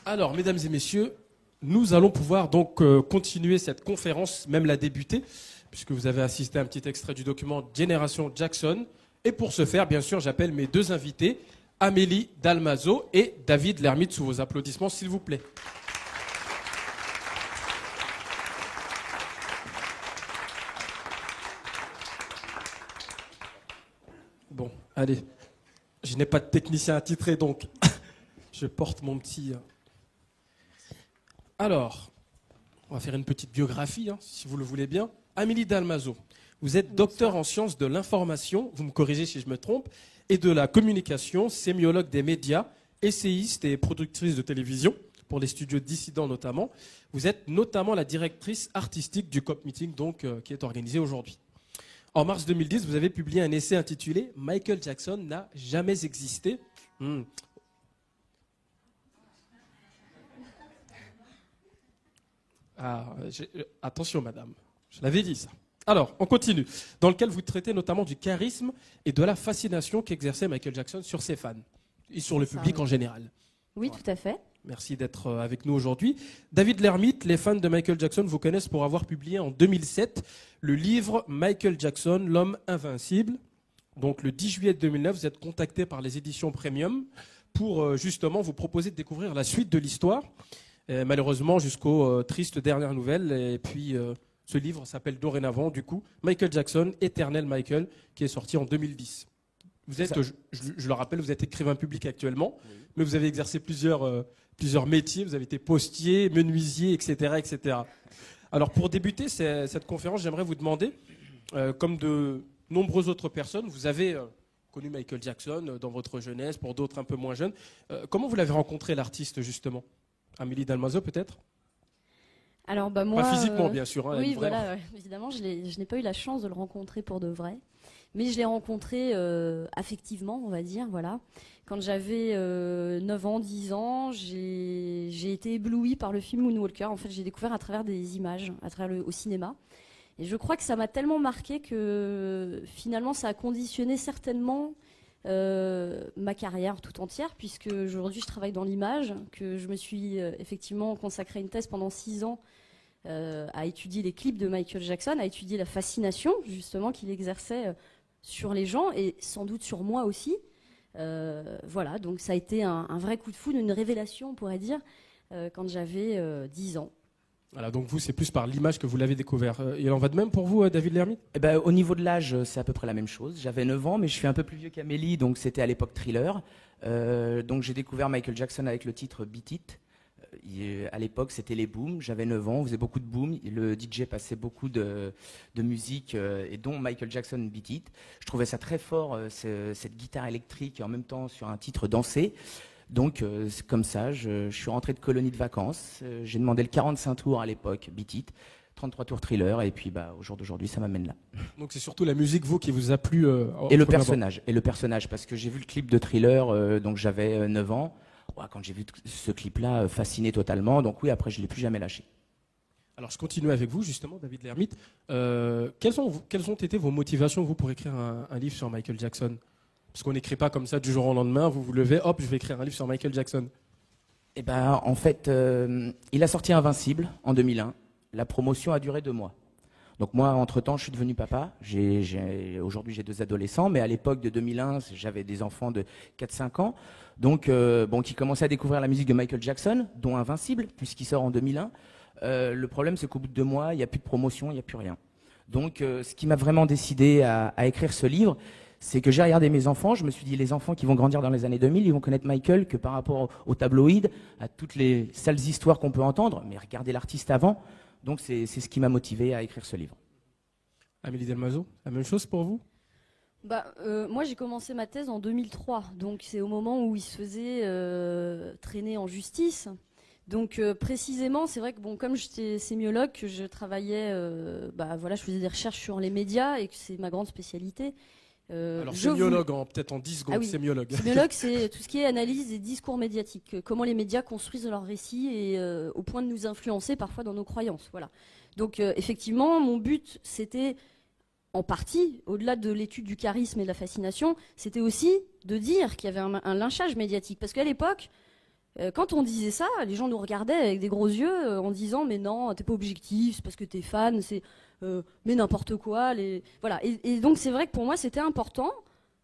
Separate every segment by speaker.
Speaker 1: Alors, mesdames et messieurs, nous allons pouvoir donc continuer cette conférence, même la débuter, puisque vous avez assisté à un petit extrait du document Génération Jackson. Et pour ce faire, bien sûr, j'appelle mes deux invités, Amélie Dalmazo et David Lermite, sous vos applaudissements, s'il vous plaît. Bon, allez, je n'ai pas de technicien attitré, donc je porte mon petit... Alors, on va faire une petite biographie, si vous le voulez bien. Amélie Dalmazo, vous êtes docteur en sciences de l'information, vous me corrigez si je me trompe, et de la communication, sémiologue des médias, essayiste et productrice de télévision, pour les studios dissidents notamment. Vous êtes notamment la directrice artistique du COP Meeting, donc, qui est organisé aujourd'hui. En mars 2010, vous avez publié un essai intitulé « Michael Jackson n'a jamais existé ». Attention, madame, je l'avais dit ça. Alors, on continue. Dans lequel vous traitez notamment du charisme et de la fascination qu'exerçait Michael Jackson sur ses fans et sur le public en général.
Speaker 2: Oui, tout à fait.
Speaker 1: Merci d'être avec nous aujourd'hui. David Lermite, les fans de Michael Jackson vous connaissent pour avoir publié en 2007 le livre Michael Jackson, l'homme invincible. Donc le 10 juillet 2009, vous êtes contacté par les éditions Premium pour justement vous proposer de découvrir la suite de l'histoire. Malheureusement jusqu'aux tristes dernières nouvelles. Et puis ce livre s'appelle dorénavant du coup Michael Jackson, Éternel Michael, qui est sorti en 2010. Vous êtes, je le rappelle, vous êtes écrivain public actuellement, oui. Mais vous avez exercé plusieurs métiers. Vous avez été postier, menuisier, etc., etc. Alors pour débuter cette conférence, j'aimerais vous demander, comme de nombreuses autres personnes, vous avez connu Michael Jackson dans votre jeunesse, pour d'autres un peu moins jeunes. Comment vous l'avez rencontré, l'artiste, justement ? Amélie Dalmazo, peut-être ?
Speaker 2: Alors, moi,
Speaker 1: pas physiquement, bien sûr.
Speaker 2: Oui, voilà, évidemment, je n'ai pas eu la chance de le rencontrer pour de vrai. Mais je l'ai rencontré affectivement, on va dire, voilà. Quand j'avais 9 ans, 10 ans, j'ai été éblouie par le film Moonwalker. En fait, j'ai découvert à travers des images, au cinéma. Et je crois que ça m'a tellement marqué que finalement, ça a conditionné certainement ma carrière tout entière, puisque aujourd'hui je travaille dans l'image, que je me suis effectivement consacré une thèse pendant 6 ans à étudier les clips de Michael Jackson, à étudier la fascination justement qu'il exerçait sur les gens et sans doute sur moi aussi. Voilà, donc ça a été un vrai coup de foudre, une révélation on pourrait dire, quand j'avais 10 ans.
Speaker 1: Voilà, donc vous, c'est plus par l'image que vous l'avez découvert. Il en va de même pour vous, David Lermite ?
Speaker 3: Au niveau de l'âge, c'est à peu près la même chose. J'avais 9 ans, mais je suis un peu plus vieux qu'Amélie, donc c'était à l'époque Thriller. Donc j'ai découvert Michael Jackson avec le titre Beat It. À l'époque, c'était les booms. J'avais 9 ans, on faisait beaucoup de booms. Le DJ passait beaucoup de musique, et dont Michael Jackson Beat It. Je trouvais ça très fort, cette guitare électrique, et en même temps sur un titre dansé. Donc, c'est comme ça, je suis rentré de colonie de vacances. J'ai demandé le 45 tours à l'époque, Beat It, 33 tours Thriller, et puis au jour d'aujourd'hui, ça m'amène là.
Speaker 1: Donc, c'est surtout la musique, vous, qui vous a plu
Speaker 3: et le personnage, parce que j'ai vu le clip de Thriller, donc j'avais 9 ans. Ouais, quand j'ai vu ce clip-là, fasciné totalement. Donc oui, après, je ne l'ai plus jamais lâché.
Speaker 1: Alors, je continue avec vous, justement, David Lermite. Quelles ont été vos motivations, vous, pour écrire un livre sur Michael Jackson ? Parce qu'on n'écrit pas comme ça du jour au lendemain, vous vous levez, hop, je vais écrire un livre sur Michael Jackson.
Speaker 3: En fait, il a sorti Invincible en 2001. La promotion a duré 2 mois. Donc moi, entre-temps, je suis devenu papa. Aujourd'hui, j'ai 2 adolescents, mais à l'époque de 2001, j'avais des enfants de 4-5 ans. Donc, qui commençaient à découvrir la musique de Michael Jackson, dont Invincible, puisqu'il sort en 2001. Le problème, c'est qu'au bout de 2 mois, il n'y a plus de promotion, il n'y a plus rien. Donc, ce qui m'a vraiment décidé à écrire ce livre, c'est que j'ai regardé mes enfants, je me suis dit, les enfants qui vont grandir dans les années 2000, ils vont connaître Michael que par rapport aux tabloïds, à toutes les sales histoires qu'on peut entendre, mais regardez l'artiste avant. Donc c'est ce qui m'a motivé à écrire ce livre.
Speaker 1: Amélie Dalmazo, la même chose pour vous ?
Speaker 2: Moi, j'ai commencé ma thèse en 2003, donc c'est au moment où il se faisait traîner en justice. Donc précisément, c'est vrai que comme j'étais sémiologue, que je travaillais, je faisais des recherches sur les médias et que c'est ma grande spécialité.
Speaker 1: Alors sémiologue, peut-être en 10 secondes, sémiologue.
Speaker 2: Sémiologue, c'est tout ce qui est analyse des discours médiatiques, comment les médias construisent leurs récits et au point de nous influencer parfois dans nos croyances. Voilà. Donc effectivement, mon but, c'était en partie, au-delà de l'étude du charisme et de la fascination, c'était aussi de dire qu'il y avait un lynchage médiatique. Parce qu'à l'époque, Quand on disait ça, les gens nous regardaient avec des gros yeux en disant mais non, t'es pas objectif, c'est parce que t'es fan, c'est mais n'importe quoi. Voilà. Et donc c'est vrai que pour moi c'était important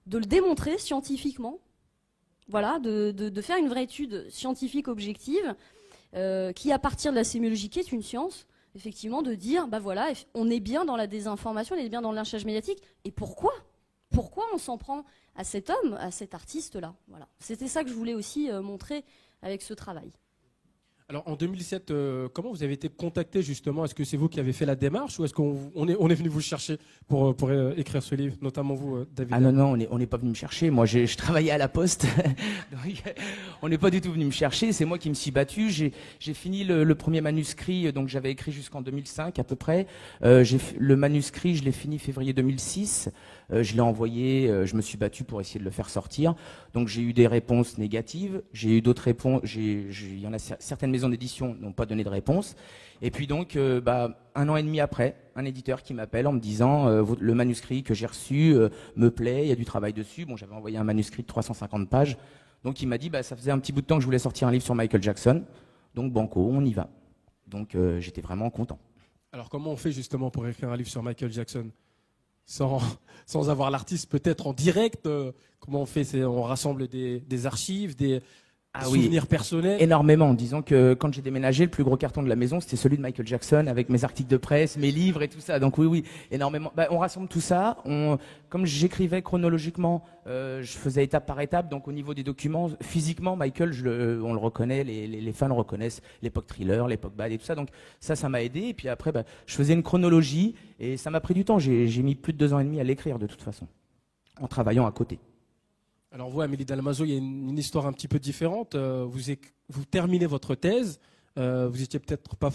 Speaker 2: de le démontrer scientifiquement. Voilà, de faire une vraie étude scientifique objective qui, à partir de la sémiologie, qui est une science, effectivement, de dire bah voilà, on est bien dans la désinformation, on est bien dans le lynchage médiatique. Et pourquoi on s'en prend à cet homme, à cet artiste-là? Voilà. C'était ça que je voulais aussi montrer avec ce travail.
Speaker 1: Alors en 2007, comment vous avez été contacté justement? Est-ce que c'est vous qui avez fait la démarche ou est-ce qu'on est venu vous chercher pour écrire ce livre, notamment vous, David?
Speaker 3: Ah non, on n'est pas venu me chercher. Moi, je travaillais à la Poste. Donc, on n'est pas du tout venu me chercher. C'est moi qui me suis battu. J'ai fini le premier manuscrit, donc j'avais écrit jusqu'en 2005 à peu près. Le manuscrit, je l'ai fini février 2006. Je l'ai envoyé, je me suis battu pour essayer de le faire sortir. Donc j'ai eu des réponses négatives, j'ai eu d'autres réponses. Il y en a certaines maisons d'édition n'ont pas donné de réponse. Et puis donc, 1 an et demi après, un éditeur qui m'appelle en me disant le manuscrit que j'ai reçu me plaît, il y a du travail dessus. Bon, j'avais envoyé un manuscrit de 350 pages. Donc il m'a dit, ça faisait un petit bout de temps que je voulais sortir un livre sur Michael Jackson. Donc banco, on y va. Donc j'étais vraiment content.
Speaker 1: Alors comment on fait justement pour écrire un livre sur Michael Jackson sans avoir l'artiste peut-être en direct? Comment on fait? On rassemble des archives, des souvenirs personnels?
Speaker 3: Énormément. Disons que quand j'ai déménagé, le plus gros carton de la maison, c'était celui de Michael Jackson avec mes articles de presse, mes livres et tout ça. Donc oui, énormément. On rassemble tout ça. Comme j'écrivais chronologiquement, je faisais étape par étape. Donc au niveau des documents, physiquement, Michael, on le reconnaît, les fans le reconnaissent, l'époque Thriller, l'époque Bad et tout ça. Donc ça m'a aidé. Et puis après, je faisais une chronologie et ça m'a pris du temps. J'ai mis plus de 2 ans et demi à l'écrire de toute façon, en travaillant à côté.
Speaker 1: Alors vous, Amélie Dalmazo, il y a une histoire un petit peu différente. Vous terminez votre thèse. Vous étiez peut-être pas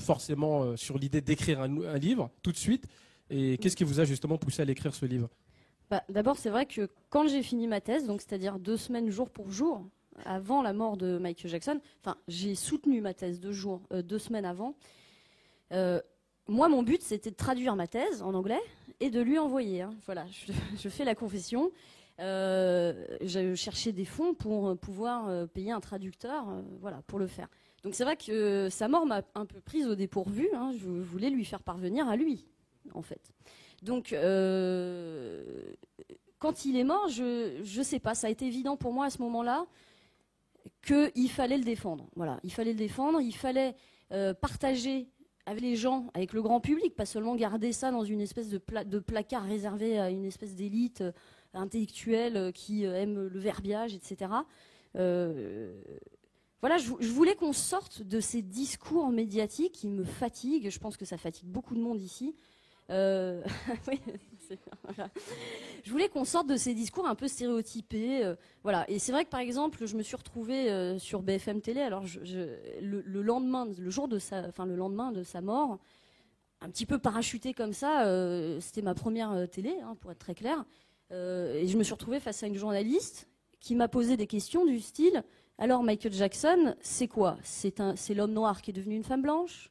Speaker 1: forcément sur l'idée d'écrire un livre tout de suite. Et qu'est-ce qui vous a justement poussé à l'écrire ce livre?
Speaker 2: D'abord, c'est vrai que quand j'ai fini ma thèse, donc c'est-à-dire 2 semaines jour pour jour, avant la mort de Michael Jackson, j'ai soutenu ma thèse 2 semaines avant. Moi, mon but, c'était de traduire ma thèse en anglais et de lui envoyer. Voilà, je fais la confession. J'ai cherché des fonds pour pouvoir payer un traducteur, pour le faire. Donc c'est vrai que sa mort m'a un peu prise au dépourvu. Je voulais lui faire parvenir à lui, en fait. Donc quand il est mort, je sais pas, ça a été évident pour moi à ce moment-là qu'il fallait le défendre. Voilà, il fallait le défendre, il fallait partager avec les gens, avec le grand public, pas seulement garder ça dans une espèce de placard réservé à une espèce d'élite intellectuelle qui aime le verbiage, etc. Je voulais qu'on sorte de ces discours médiatiques qui me fatiguent. Je pense que ça fatigue beaucoup de monde ici. Oui, voilà. Je voulais qu'on sorte de ces discours un peu stéréotypés. Et c'est vrai que par exemple, je me suis retrouvée sur BFM Télé. Alors le lendemain de sa mort, un petit peu parachutée comme ça. C'était ma première télé, pour être très clair. Et je me suis retrouvée face à une journaliste qui m'a posé des questions du style: alors Michael Jackson, c'est quoi? C'est l'homme noir qui est devenu une femme blanche?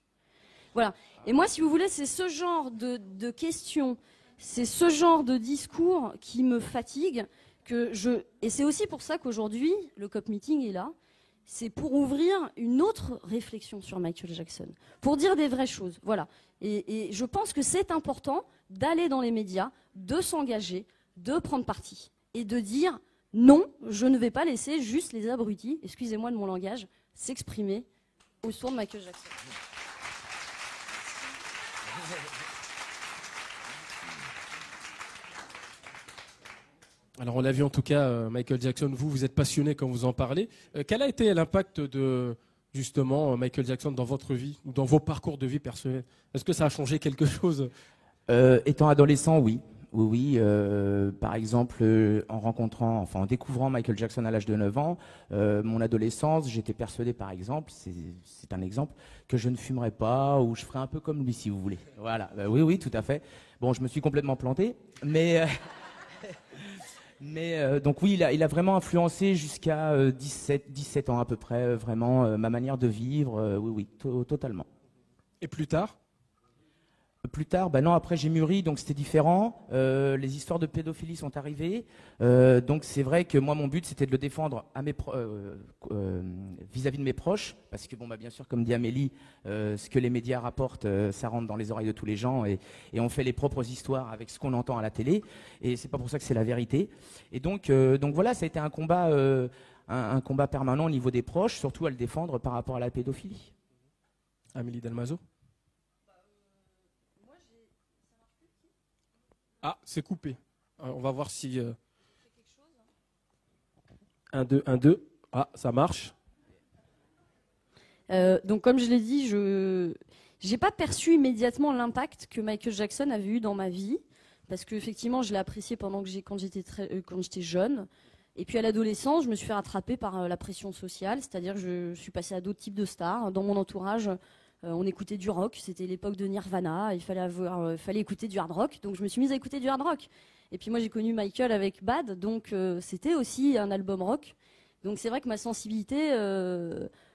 Speaker 2: Voilà. Et moi, si vous voulez, c'est ce genre de questions, c'est ce genre de discours qui me fatigue. Et c'est aussi pour ça qu'aujourd'hui, le COP Meeting est là. C'est pour ouvrir une autre réflexion sur Michael Jackson, pour dire des vraies choses. Voilà. Et je pense que c'est important d'aller dans les médias, de s'engager, de prendre parti et de dire non, je ne vais pas laisser juste les abrutis, excusez-moi de mon langage, s'exprimer au son de Michael Jackson.
Speaker 1: Alors on l'a vu en tout cas, Michael Jackson, vous êtes passionné quand vous en parlez. Quel a été l'impact de justement Michael Jackson dans votre vie ou dans vos parcours de vie personnels? Est-ce que ça a changé quelque chose?
Speaker 3: Étant adolescent, oui. Oui. Par exemple, en découvrant Michael Jackson à l'âge de 9 ans, mon adolescence, j'étais persuadé, par exemple, c'est un exemple, que je ne fumerais pas ou je ferais un peu comme lui, si vous voulez. Voilà. Oui, tout à fait. Bon, je me suis complètement planté, mais donc oui, il a vraiment influencé jusqu'à 17 ans à peu près, vraiment ma manière de vivre. Oui, totalement.
Speaker 1: Et plus tard?
Speaker 3: Plus tard, bah non, après j'ai mûri, donc c'était différent. Les histoires de pédophilie sont arrivées. Donc c'est vrai que moi, mon but, c'était de le défendre vis-à-vis de mes proches. Parce que, bon, bah, bien sûr, comme dit Amélie, ce que les médias rapportent, ça rentre dans les oreilles de tous les gens. Et on fait les propres histoires avec ce qu'on entend à la télé. Et c'est pas pour ça que c'est la vérité. Et donc voilà, ça a été un combat, un combat permanent au niveau des proches, surtout à le défendre par rapport à la pédophilie.
Speaker 1: Amélie Dalmazo. Ah, c'est coupé. On va voir si... 1, 2, 1, 2. Ah, ça marche.
Speaker 2: Donc comme je l'ai dit, je n'ai pas perçu immédiatement l'impact que Michael Jackson avait eu dans ma vie. Parce qu'effectivement, je l'ai apprécié quand j'étais jeune. Et puis à l'adolescence, je me suis fait rattraper par la pression sociale. C'est-à-dire que je suis passée à d'autres types de stars. Dans mon entourage, on écoutait du rock, c'était l'époque de Nirvana, il fallait écouter du hard rock, donc je me suis mise à écouter du hard rock. Et puis moi j'ai connu Michael avec Bad, donc c'était aussi un album rock. Donc c'est vrai que ma sensibilité,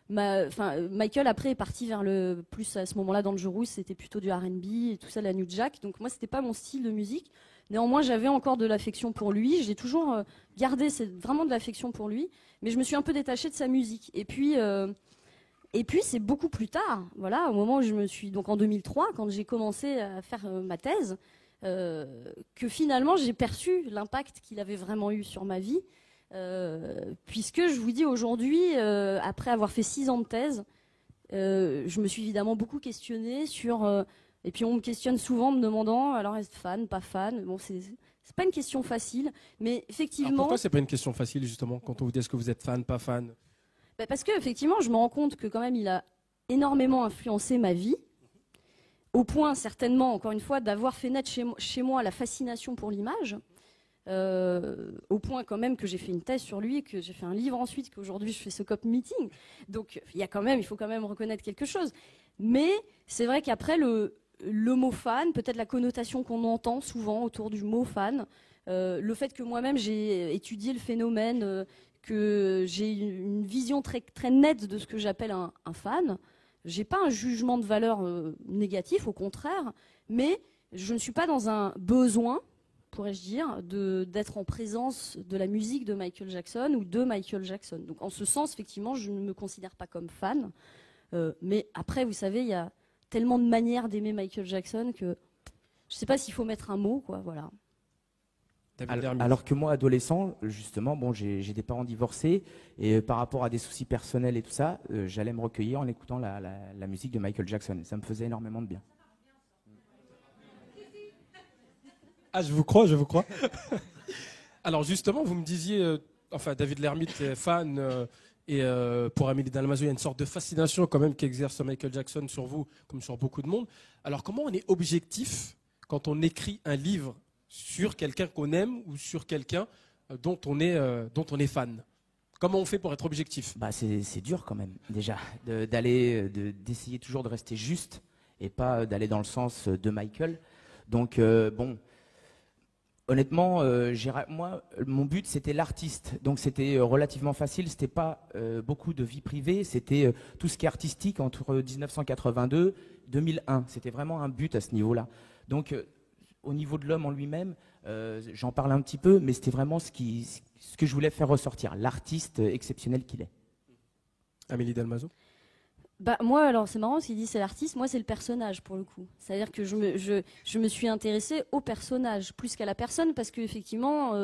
Speaker 2: Michael après est parti vers plus à ce moment-là dans le jeu rouge, c'était plutôt du R&B et tout ça, la New Jack. Donc moi c'était pas mon style de musique. Néanmoins j'avais encore de l'affection pour lui, j'ai toujours gardé vraiment de l'affection pour lui, mais je me suis un peu détachée de sa musique. Et puis c'est beaucoup plus tard, voilà, au moment où je me suis, donc en 2003, quand j'ai commencé à faire ma thèse, que finalement j'ai perçu l'impact qu'il avait vraiment eu sur ma vie, puisque je vous dis aujourd'hui, après avoir fait 6 ans de thèse, je me suis évidemment beaucoup questionnée sur, et puis on me questionne souvent en me demandant, alors est-ce fan, pas fan, bon c'est pas une question facile, mais effectivement.
Speaker 1: Alors pourquoi c'est pas une question facile justement quand on vous dit est-ce que vous êtes fan, pas fan?
Speaker 2: Parce qu'effectivement, je me rends compte que quand même, il a énormément influencé ma vie, au point certainement, encore une fois, d'avoir fait naître chez moi la fascination pour l'image, au point quand même que j'ai fait une thèse sur lui, que j'ai fait un livre ensuite, qu'aujourd'hui je fais ce COP meeting. Donc il faut quand même reconnaître quelque chose. Mais c'est vrai qu'après le mot fan, peut-être la connotation qu'on entend souvent autour du mot fan, le fait que moi-même j'ai étudié le phénomène, que j'ai une vision très, très nette de ce que j'appelle un fan. J'ai pas un jugement de valeur négatif, au contraire, mais je ne suis pas dans un besoin, pourrais-je dire, d'être en présence de la musique de Michael Jackson ou de Michael Jackson. Donc en ce sens, effectivement, je ne me considère pas comme fan. Mais après, vous savez, il y a tellement de manières d'aimer Michael Jackson que je ne sais pas s'il faut mettre un mot, quoi, voilà.
Speaker 3: Alors que moi, adolescent, justement, bon, j'ai des parents divorcés et par rapport à des soucis personnels et tout ça, j'allais me recueillir en écoutant la musique de Michael Jackson. Ça me faisait énormément de bien.
Speaker 1: Ah, je vous crois, je vous crois. Alors justement, vous me disiez, David Lhermitte est fan et pour Amélie Dalmazo, il y a une sorte de fascination quand même qu'exerce Michael Jackson sur vous, comme sur beaucoup de monde. Alors comment on est objectif quand on écrit un livre sur quelqu'un qu'on aime ou sur quelqu'un dont on est fan? Comment on fait pour être objectif?
Speaker 3: Bah c'est dur quand même, déjà, d'essayer toujours de rester juste et pas d'aller dans le sens de Michael. Donc bon, honnêtement, moi, mon but c'était l'artiste, donc c'était relativement facile. C'était pas beaucoup de vie privée, c'était tout ce qui est artistique entre 1982 et 2001. C'était vraiment un but à ce niveau-là. Donc au niveau de l'homme en lui-même, j'en parle un petit peu, mais c'était vraiment ce que je voulais faire ressortir, l'artiste exceptionnel qu'il est.
Speaker 1: Amélie Dalmazo?
Speaker 2: Bah, moi, alors c'est marrant, s'il dit c'est l'artiste, moi c'est le personnage pour le coup. C'est-à-dire que je me suis intéressée au personnage plus qu'à la personne parce qu'effectivement,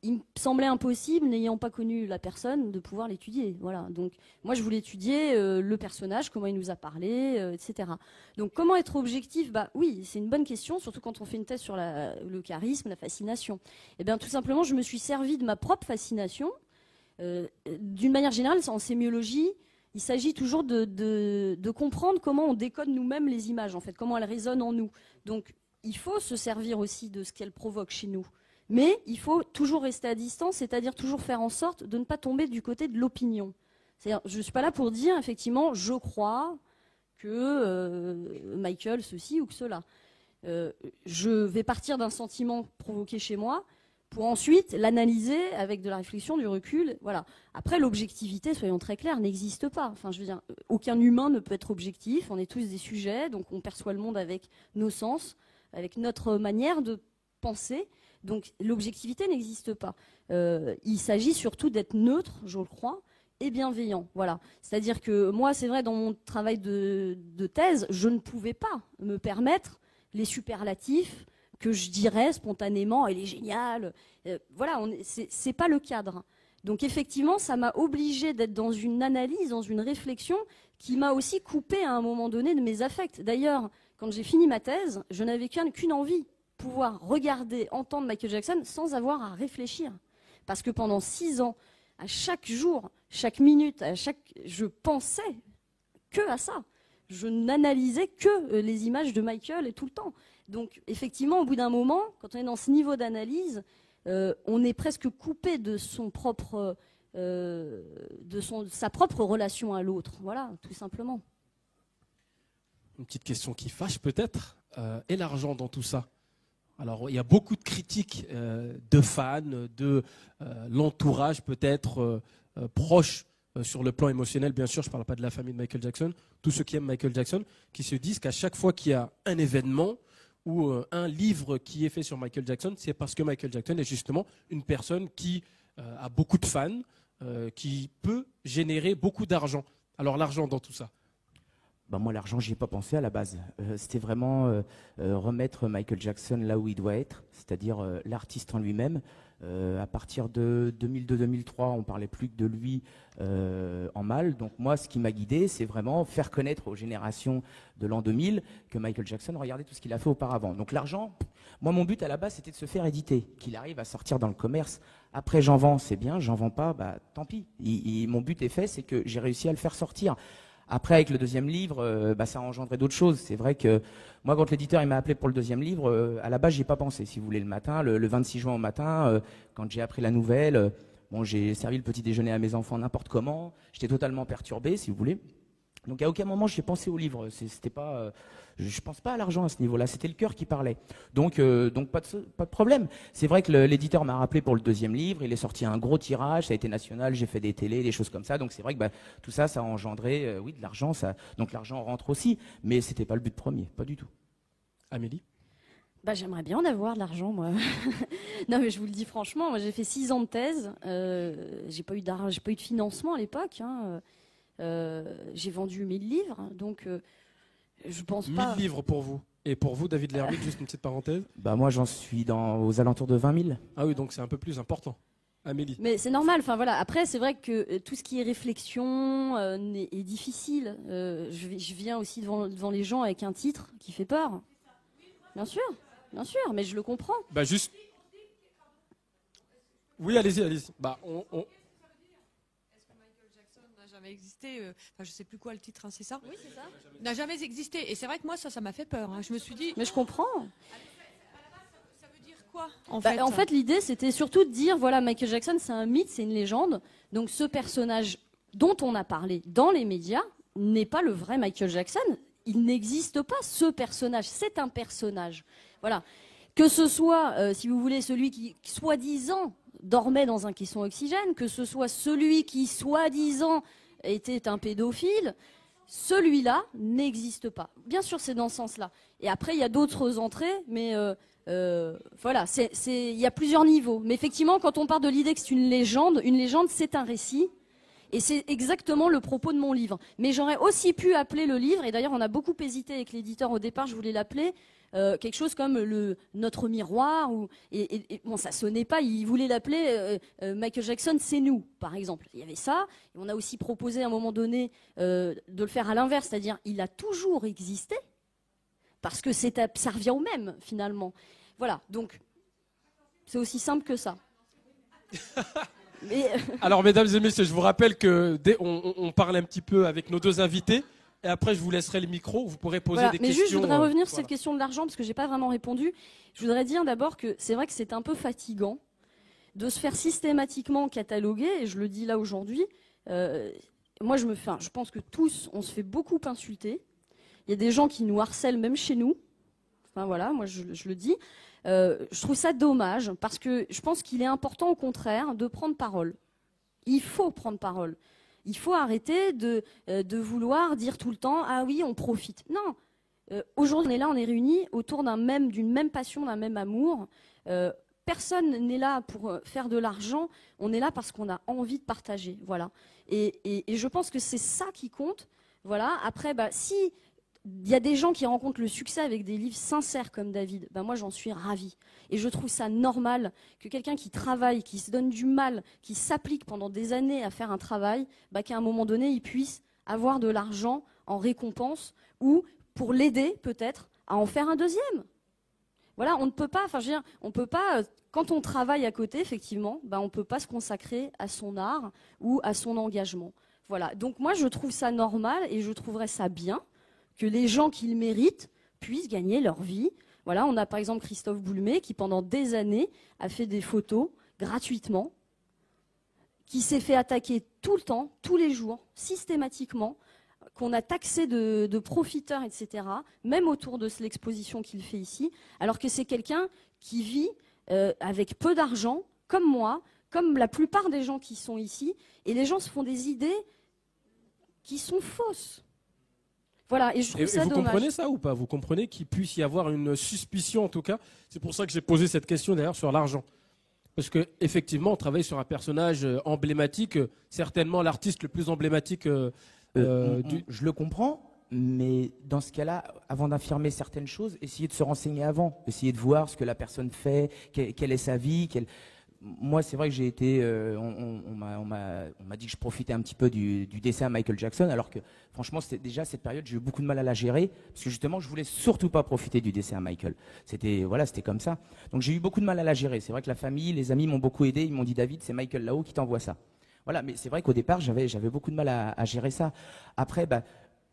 Speaker 2: il me semblait impossible, n'ayant pas connu la personne, de pouvoir l'étudier. Voilà. Donc moi je voulais étudier le personnage, comment il nous a parlé, etc. Donc comment être objectif? Bah oui, c'est une bonne question, surtout quand on fait une thèse sur le charisme, la fascination. Et bien tout simplement, je me suis servi de ma propre fascination. D'une manière générale, en sémiologie, il s'agit toujours de comprendre comment on décode nous-mêmes les images, en fait, comment elles résonnent en nous. Donc, il faut se servir aussi de ce qu'elles provoquent chez nous. Mais il faut toujours rester à distance, c'est-à-dire toujours faire en sorte de ne pas tomber du côté de l'opinion. C'est-à-dire, je ne suis pas là pour dire, effectivement, je crois que Michael ceci ou que cela. Je vais partir d'un sentiment provoqué chez moi, pour ensuite l'analyser avec de la réflexion, du recul. Voilà. Après, l'objectivité, soyons très clairs, n'existe pas. Enfin, je veux dire, aucun humain ne peut être objectif. On est tous des sujets, donc on perçoit le monde avec nos sens, avec notre manière de penser. Donc l'objectivité n'existe pas. Il s'agit surtout d'être neutre, je le crois, et bienveillant. Voilà. C'est-à-dire que moi, c'est vrai, dans mon travail de thèse, je ne pouvais pas me permettre les superlatifs que je dirais spontanément, elle est géniale. Voilà, c'est pas le cadre. Donc effectivement, ça m'a obligée d'être dans une analyse, dans une réflexion qui m'a aussi coupé à un moment donné de mes affects. D'ailleurs, quand j'ai fini ma thèse, je n'avais qu'une envie, pouvoir regarder, entendre Michael Jackson sans avoir à réfléchir. Parce que pendant 6 ans, à chaque jour, chaque minute, je pensais que à ça. Je n'analysais que les images de Michael et tout le temps. Donc, effectivement, au bout d'un moment, quand on est dans ce niveau d'analyse, on est presque coupé de sa propre relation à l'autre. Voilà, tout simplement.
Speaker 1: Une petite question qui fâche peut-être. Et l'argent dans tout ça? Alors, il y a beaucoup de critiques de fans, de l'entourage peut-être proche sur le plan émotionnel. Bien sûr, je ne parle pas de la famille de Michael Jackson. Tous ceux qui aiment Michael Jackson, qui se disent qu'à chaque fois qu'il y a un événement ou un livre qui est fait sur Michael Jackson, c'est parce que Michael Jackson est justement une personne qui a beaucoup de fans, qui peut générer beaucoup d'argent. Alors l'argent dans tout ça?
Speaker 3: Ben moi, l'argent, j'y ai pas pensé à la base. C'était vraiment remettre Michael Jackson là où il doit être, c'est-à-dire l'artiste en lui-même. À partir de 2002-2003, on parlait plus que de lui en mal. Donc moi, ce qui m'a guidé, c'est vraiment faire connaître aux générations de l'an 2000 que Michael Jackson, regardait tout ce qu'il a fait auparavant. Donc l'argent, moi, mon but à la base, c'était de se faire éditer, qu'il arrive à sortir dans le commerce. Après, j'en vends, c'est bien. J'en vends pas, bah tant pis. Mon but est fait, c'est que j'ai réussi à le faire sortir. Après, avec le deuxième livre, ça a engendré d'autres choses. C'est vrai que moi, quand l'éditeur il m'a appelé pour le deuxième livre, à la base, j'y ai pas pensé. Si vous voulez, le matin, le 26 juin au matin, quand j'ai appris la nouvelle, j'ai servi le petit déjeuner à mes enfants n'importe comment. J'étais totalement perturbé, si vous voulez. Donc à aucun moment j'ai pensé au livre. C'était pas, je pense pas à l'argent à ce niveau-là. C'était le cœur qui parlait. Donc pas de problème. C'est vrai que l'éditeur m'a rappelé pour le deuxième livre. Il est sorti un gros tirage. Ça a été national. J'ai fait des télés, des choses comme ça. Donc c'est vrai que tout ça, ça a engendré, oui, de l'argent. Donc l'argent rentre aussi. Mais c'était pas le but premier, pas du tout.
Speaker 1: Amélie?
Speaker 2: J'aimerais bien en avoir de l'argent, moi. Non, mais je vous le dis franchement, moi j'ai fait 6 ans de thèse. J'ai pas eu de financement à l'époque. Hein. J'ai vendu 1000 livres, donc je pense pas.
Speaker 1: 1000 livres pour vous. Et pour vous, David Lermite, juste une petite parenthèse?
Speaker 3: Moi, j'en suis aux alentours de 20 000.
Speaker 1: Ah oui, donc c'est un peu plus important. Amélie?
Speaker 2: Mais c'est normal. Enfin voilà. Après, c'est vrai que tout ce qui est réflexion est difficile. Je viens aussi devant les gens avec un titre qui fait peur. Bien sûr, mais je le comprends.
Speaker 1: Juste. Oui, allez-y.
Speaker 4: Jamais existé, je sais plus quoi le titre, hein, c'est ça?
Speaker 2: Oui, c'est ça.
Speaker 4: N'a jamais existé. Et c'est vrai que moi, ça m'a fait peur. Hein. Je me suis dit.
Speaker 2: Mais je comprends.
Speaker 4: À la base, ça veut dire quoi en
Speaker 2: fait, l'idée, c'était surtout de dire, voilà, Michael Jackson, c'est un mythe, c'est une légende. Donc, ce personnage dont on a parlé dans les médias n'est pas le vrai Michael Jackson. Il n'existe pas, ce personnage. C'est un personnage. Voilà. Que ce soit, si vous voulez, celui qui, soi-disant, dormait dans un caisson oxygène, que ce soit celui qui, soi-disant, était un pédophile, celui-là n'existe pas. Bien sûr, c'est dans ce sens-là. Et après, il y a d'autres entrées, mais voilà, il y a plusieurs niveaux. Mais effectivement, quand on part de l'idée que c'est une légende, c'est un récit. Et c'est exactement le propos de mon livre. Mais j'aurais aussi pu appeler le livre, et d'ailleurs on a beaucoup hésité avec l'éditeur au départ, je voulais l'appeler quelque chose comme Notre miroir, et bon, ça sonnait pas, il voulait l'appeler Michael Jackson, c'est nous, par exemple. Il y avait ça, et on a aussi proposé à un moment donné de le faire à l'inverse, c'est-à-dire il a toujours existé, parce que ça revient au même, finalement. Voilà, donc c'est aussi simple que ça.
Speaker 1: Alors, mesdames et messieurs, je vous rappelle que on parle un petit peu avec nos deux invités. Et après, je vous laisserai le micro. Vous pourrez poser des questions.
Speaker 2: Mais juste, je voudrais revenir sur cette question de l'argent, parce que je n'ai pas vraiment répondu. Je voudrais dire d'abord que c'est vrai que c'est un peu fatigant de se faire systématiquement cataloguer, et je le dis là aujourd'hui. Moi, je pense que tous, on se fait beaucoup insulter. Il y a des gens qui nous harcèlent, même chez nous. Enfin, voilà, moi, je le dis. Je trouve ça dommage parce que je pense qu'il est important au contraire de prendre parole. Il faut prendre parole. Il faut arrêter de vouloir dire tout le temps « Ah oui, on profite ». Non. Aujourd'hui, on est là, on est réunis autour d'une même passion, d'un même amour. Personne n'est là pour faire de l'argent. On est là parce qu'on a envie de partager. Voilà. Et je pense que c'est ça qui compte. Voilà. Après, si il y a des gens qui rencontrent le succès avec des livres sincères comme David, moi j'en suis ravie. Et je trouve ça normal que quelqu'un qui travaille, qui se donne du mal, qui s'applique pendant des années à faire un travail, qu'à un moment donné, il puisse avoir de l'argent en récompense ou pour l'aider peut-être à en faire un deuxième. Voilà, on ne peut pas, on peut pas, quand on travaille à côté, effectivement, on ne peut pas se consacrer à son art ou à son engagement. Voilà, donc moi je trouve ça normal et je trouverais ça bien que les gens qui le méritent puissent gagner leur vie. Voilà, on a par exemple Christophe Boulmé qui pendant des années a fait des photos gratuitement, qui s'est fait attaquer tout le temps, tous les jours, systématiquement, qu'on a taxé de profiteur, etc., même autour de l'exposition qu'il fait ici, alors que c'est quelqu'un qui vit avec peu d'argent, comme moi, comme la plupart des gens qui sont ici, et les gens se font des idées qui sont fausses. Voilà, et je trouve ça
Speaker 1: vous
Speaker 2: dommage.
Speaker 1: Comprenez ça ou pas? Vous comprenez qu'il puisse y avoir une suspicion, en tout cas. C'est pour ça que j'ai posé cette question d'ailleurs sur l'argent. Parce qu'effectivement, on travaille sur un personnage emblématique, certainement l'artiste le plus emblématique
Speaker 3: Je le comprends, mais dans ce cas-là, avant d'affirmer certaines choses, essayez de se renseigner avant, essayez de voir ce que la personne fait, quelle est sa vie. Moi, c'est vrai que j'ai été, on m'a dit que je profitais un petit peu du décès à Michael Jackson, alors que franchement, c'était déjà cette période, j'ai eu beaucoup de mal à la gérer, parce que justement, je voulais surtout pas profiter du décès à Michael. C'était comme ça. Donc j'ai eu beaucoup de mal à la gérer. C'est vrai que la famille, les amis m'ont beaucoup aidé. Ils m'ont dit David, c'est Michael là-haut qui t'envoie ça. Voilà, mais c'est vrai qu'au départ, j'avais beaucoup de mal à gérer ça. Après,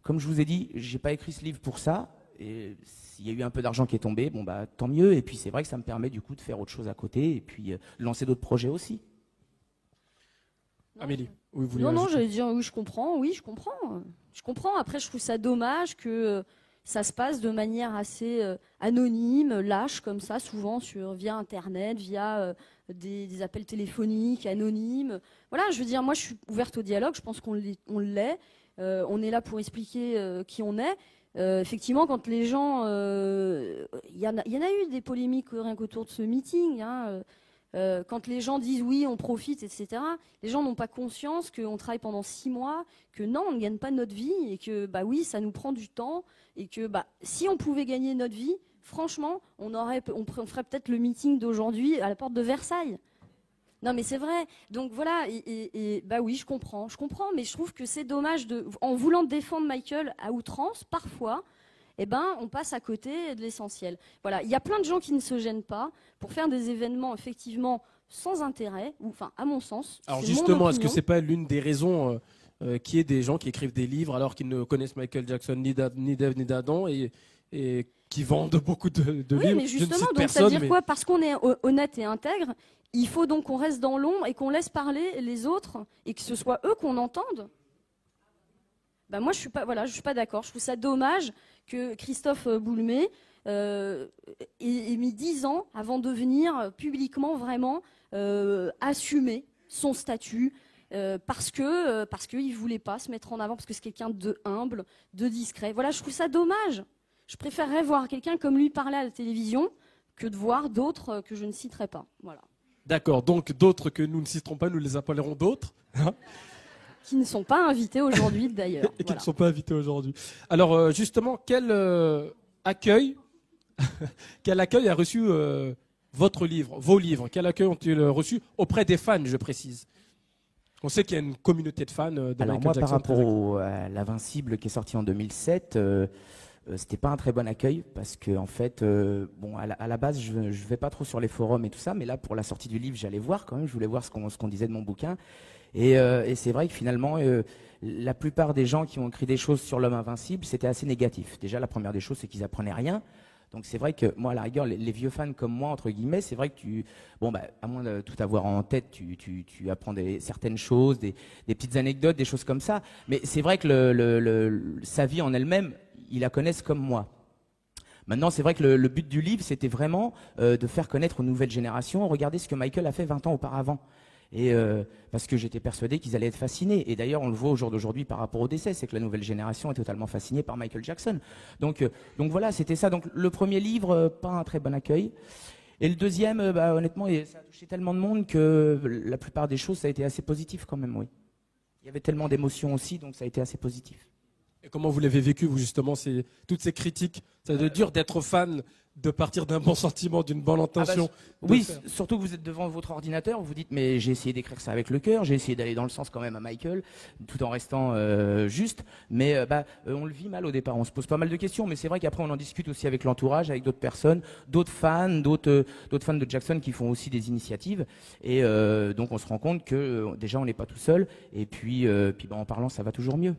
Speaker 3: comme je vous ai dit, j'ai pas écrit ce livre pour ça. Et s'il y a eu un peu d'argent qui est tombé, tant mieux. Et puis c'est vrai que ça me permet du coup de faire autre chose à côté et puis lancer d'autres projets aussi.
Speaker 1: Amélie, oui, vous voulez
Speaker 2: Non,
Speaker 1: ajouter?
Speaker 2: j'allais dire oui, je comprends. Je comprends. Après, je trouve ça dommage que ça se passe de manière assez anonyme, lâche comme ça, souvent via Internet, via des appels téléphoniques anonymes. Voilà, je veux dire, moi, je suis ouverte au dialogue. Je pense qu'on l'est. On est là pour expliquer qui on est. Effectivement, quand les gens, il y en a eu des polémiques rien qu'autour de ce meeting. Quand les gens disent oui, on profite, etc. Les gens n'ont pas conscience qu'on travaille pendant 6 mois, que non, on ne gagne pas notre vie et que oui, ça nous prend du temps et que si on pouvait gagner notre vie, franchement, on ferait peut-être le meeting d'aujourd'hui à la porte de Versailles. Non, mais c'est vrai. Donc voilà, oui, je comprends, mais je trouve que c'est dommage en voulant défendre Michael à outrance, parfois, on passe à côté de l'essentiel. Voilà, il y a plein de gens qui ne se gênent pas pour faire des événements effectivement sans intérêt, ou enfin à mon sens.
Speaker 1: Alors justement, est-ce que c'est pas l'une des raisons qu'il y ait des gens qui écrivent des livres alors qu'ils ne connaissent Michael Jackson ni d'Ève ni d'Adam et qui vendent beaucoup de livres?
Speaker 2: Oui, mais justement, donc ça veut dire quoi? Parce qu'on est honnête et intègre, il faut donc qu'on reste dans l'ombre et qu'on laisse parler les autres et que ce soit eux qu'on entende. Moi, je suis pas d'accord. Je trouve ça dommage que Christophe Boulmé ait mis 10 ans avant de venir publiquement vraiment assumer son statut parce qu'il voulait pas se mettre en avant, parce que c'est quelqu'un de humble, de discret. Voilà, je trouve ça dommage. Je préférerais voir quelqu'un comme lui parler à la télévision que de voir d'autres que je ne citerai pas. Voilà.
Speaker 1: D'accord, donc d'autres que nous ne citerons pas, nous les appellerons d'autres.
Speaker 2: Qui ne sont pas invités aujourd'hui d'ailleurs.
Speaker 1: Et qui ne sont pas invités aujourd'hui. Alors justement, quel accueil a reçu vos livres? Quel accueil ont-ils reçu auprès des fans, je précise? On sait qu'il y a une communauté de fans de Michael Jackson.
Speaker 3: Alors moi, par rapport à l'Invincible qui est sorti en 2007, c'était pas un très bon accueil parce que en fait, à la base, je vais pas trop sur les forums et tout ça, mais là, pour la sortie du livre, j'allais voir quand même. Je voulais voir ce qu'on disait de mon bouquin. Et c'est vrai que finalement, la plupart des gens qui ont écrit des choses sur l'homme invincible, c'était assez négatif. Déjà, la première des choses, c'est qu'ils apprenaient rien. Donc c'est vrai que moi, à la rigueur, les vieux fans comme moi, entre guillemets, c'est vrai que à moins de tout avoir en tête, tu apprends certaines choses, des petites anecdotes, des choses comme ça. Mais c'est vrai que sa vie en elle-même, ils la connaissent comme moi. Maintenant, c'est vrai que le but du livre, c'était vraiment de faire connaître aux nouvelles générations. Regardez ce que Michael a fait 20 ans auparavant. Et parce que j'étais persuadé qu'ils allaient être fascinés. Et d'ailleurs, on le voit au jour d'aujourd'hui par rapport au décès, c'est que la nouvelle génération est totalement fascinée par Michael Jackson. Donc voilà, c'était ça. Donc le premier livre, pas un très bon accueil. Et le deuxième, honnêtement, ça a touché tellement de monde que la plupart des choses, ça a été assez positif quand même, oui. Il y avait tellement d'émotions aussi, donc ça a été assez positif.
Speaker 1: Et comment vous l'avez vécu, vous, justement, toutes ces critiques? Ça doit être dur d'être fan, de partir d'un bon sentiment, d'une bonne intention.
Speaker 3: Oui, surtout que vous êtes devant votre ordinateur, vous vous dites, mais j'ai essayé d'écrire ça avec le cœur, j'ai essayé d'aller dans le sens quand même à Michael, tout en restant juste. Mais on le vit mal au départ, on se pose pas mal de questions, mais c'est vrai qu'après on en discute aussi avec l'entourage, avec d'autres personnes, d'autres fans de Jackson qui font aussi des initiatives. Et donc on se rend compte que déjà on n'est pas tout seul, et puis en parlant ça va toujours mieux.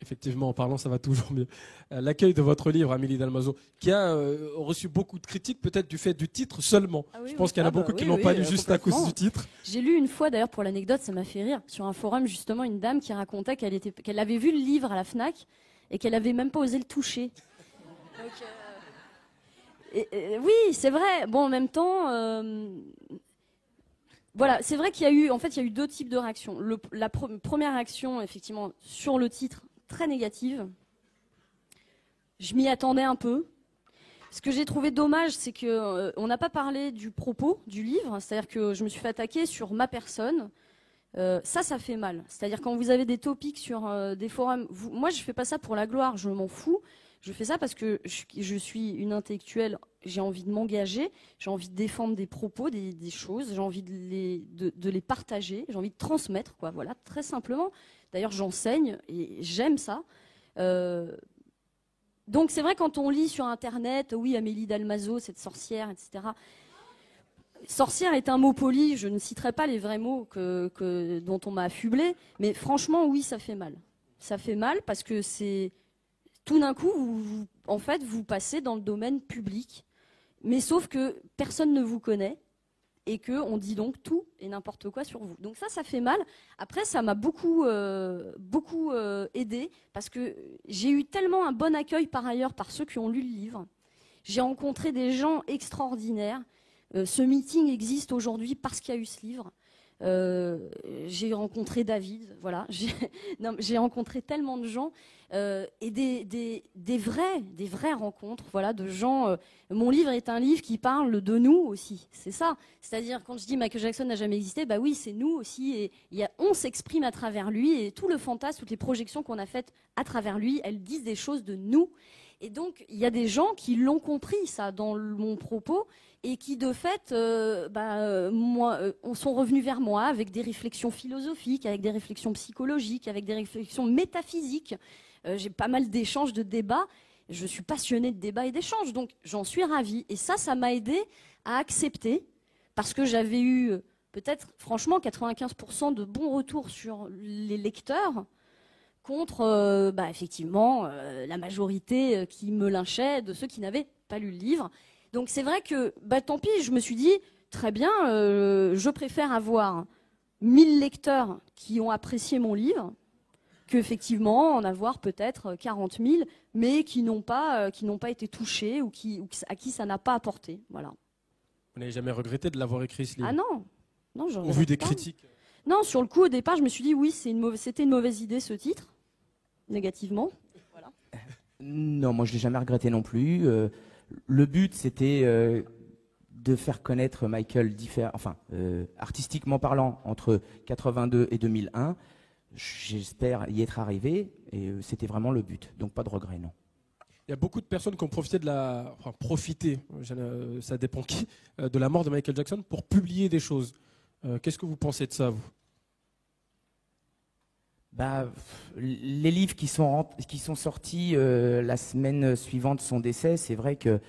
Speaker 1: Effectivement, en parlant, ça va toujours mieux. L'accueil de votre livre, Amélie Dalmazo, qui a reçu beaucoup de critiques, peut-être du fait du titre seulement.
Speaker 2: Ah oui,
Speaker 1: je pense qu'il y en a beaucoup qui l'ont pas lu juste à cause du titre.
Speaker 2: J'ai lu une fois, d'ailleurs, pour l'anecdote, ça m'a fait rire, sur un forum, justement, une dame qui racontait qu'elle avait vu le livre à la FNAC et qu'elle avait même pas osé le toucher. Donc, oui, c'est vrai. Bon, en même temps... Voilà, c'est vrai qu'il y a eu deux types de réactions. La première réaction, effectivement, sur le titre, très négative. Je m'y attendais un peu. Ce que j'ai trouvé dommage, c'est que on n'a pas parlé du propos du livre, c'est-à-dire que je me suis fait attaquer sur ma personne. Ça fait mal. C'est-à-dire quand vous avez des topics sur des forums, moi je fais pas ça pour la gloire, je m'en fous. Je fais ça parce que je suis une intellectuelle, j'ai envie de m'engager, j'ai envie de défendre des propos, des choses, j'ai envie de les partager, j'ai envie de transmettre, quoi, voilà, très simplement. D'ailleurs, j'enseigne et j'aime ça. Donc c'est vrai, quand on lit sur Internet, oui, Amélie Dalmazo, cette sorcière, etc. Sorcière est un mot poli, je ne citerai pas les vrais mots dont on m'a affublé, mais franchement, oui, ça fait mal. Ça fait mal parce que c'est... Tout d'un coup, vous passez dans le domaine public, mais sauf que personne ne vous connaît et qu'on dit donc tout et n'importe quoi sur vous. Donc ça fait mal. Après, ça m'a beaucoup aidé parce que j'ai eu tellement un bon accueil par ailleurs par ceux qui ont lu le livre. J'ai rencontré des gens extraordinaires. Ce meeting existe aujourd'hui parce qu'il y a eu ce livre. J'ai rencontré David, voilà. J'ai rencontré tellement de gens et des vraies rencontres, voilà, de gens. Mon livre est un livre qui parle de nous aussi, c'est ça. C'est-à-dire quand je dis Michael Jackson n'a jamais existé, bah oui, c'est nous aussi. Et on s'exprime à travers lui et tout le fantasme, toutes les projections qu'on a faites à travers lui, elles disent des choses de nous. Et donc il y a des gens qui l'ont compris ça dans mon propos. Et qui, de fait, sont revenus vers moi avec des réflexions philosophiques, avec des réflexions psychologiques, avec des réflexions métaphysiques. J'ai pas mal d'échanges, de débats. Je suis passionnée de débats et d'échanges, donc j'en suis ravie. Et ça m'a aidée à accepter, parce que j'avais eu peut-être, franchement, 95% de bons retours sur les lecteurs, contre, effectivement, la majorité qui me lynchait, de ceux qui n'avaient pas lu le livre. Donc c'est vrai que, tant pis, je me suis dit, très bien, je préfère avoir 1000 lecteurs qui ont apprécié mon livre, qu'effectivement en avoir peut-être 40 000, mais qui n'ont pas été touchés ou à qui ça n'a pas apporté. Voilà.
Speaker 1: Vous n'avez jamais regretté de l'avoir écrit, ce livre?
Speaker 2: Ah non, j'en
Speaker 1: ai vu des critiques.
Speaker 2: Non, sur le coup, au départ, je me suis dit, oui, c'était une mauvaise idée, ce titre, négativement. Voilà.
Speaker 3: Non, moi je l'ai jamais regretté non plus. Le but, c'était de faire connaître Michael artistiquement parlant, entre 82 et 2001. J'espère y être arrivé, et c'était vraiment le but. Donc pas de regret, non.
Speaker 1: Il y a beaucoup de personnes qui ont profité ça dépend qui, de la mort de Michael Jackson pour publier des choses. Qu'est-ce que vous pensez de ça, vous?
Speaker 3: Les livres qui sont sortis la semaine suivante son décès, c'est vrai que